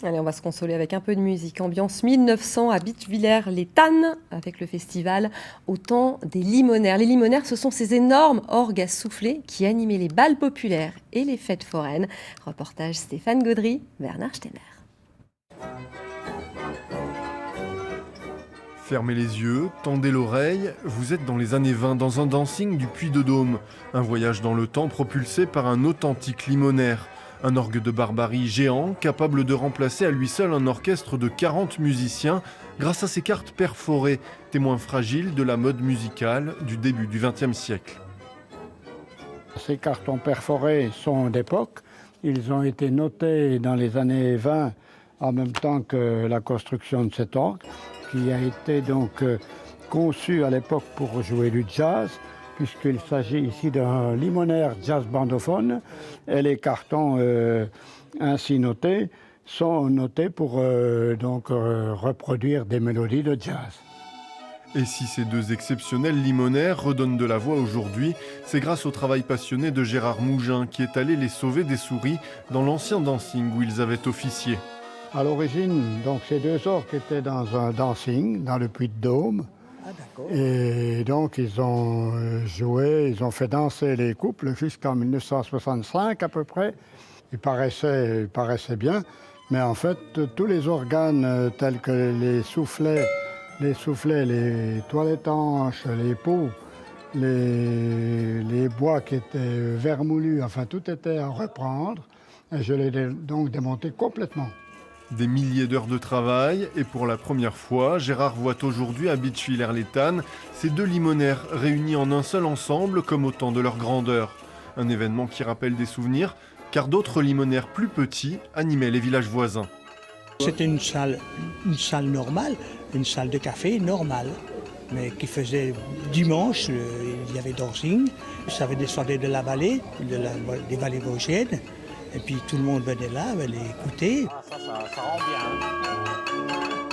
Allez, on va se consoler avec un peu de musique. Ambiance 1900 à Bittvillers-les-Tannes, avec le festival Au temps des limonaires. Les limonaires, ce sont ces énormes orgues à souffler qui animaient les bals populaires et les fêtes foraines. Reportage Stéphane Gaudry, Bernard Steiner. Fermez les yeux, tendez l'oreille, vous êtes dans les années 20 dans un dancing du Puy-de-Dôme. Un voyage dans le temps propulsé par un authentique limonaire. Un orgue de barbarie géant, capable de remplacer à lui seul un orchestre de 40 musiciens grâce à ses cartes perforées, témoins fragiles de la mode musicale du début du XXe siècle. Ces cartons perforés sont d'époque. Ils ont été notés dans les années 20 en même temps que la construction de cet orgue, qui a été donc conçu à l'époque pour jouer du jazz, puisqu'il s'agit ici d'un limonaire jazz bandophone, et les cartons ainsi notés sont notés pour reproduire des mélodies de jazz. Et si ces deux exceptionnels limonaires redonnent de la voix aujourd'hui, c'est grâce au travail passionné de Gérard Mougin qui est allé les sauver des souris dans l'ancien dancing où ils avaient officié. À l'origine, donc, ces deux orques étaient dans un dancing, dans le Puy-de-Dôme. Et donc, ils ont joué, ils ont fait danser les couples jusqu'en 1965 à peu près. Ils paraissaient bien, mais en fait, tous les organes tels que les soufflets, les toilettes hanches, les pots, les bois qui étaient vermoulus, enfin, tout était à reprendre. Et je l'ai donc démonté complètement. Des milliers d'heures de travail, et pour la première fois, Gérard voit aujourd'hui à Bittvillers-les-Tannes ces deux limonaires réunis en un seul ensemble comme au temps de leur grandeur. Un événement qui rappelle des souvenirs, car d'autres limonaires plus petits animaient les villages voisins. C'était une salle normale, une salle de café normale, mais qui faisait dimanche, il y avait dancing, ça descendait de la vallée, des vallées vosgiennes. Et puis tout le monde venait là, venait écouter. Ça rend bien.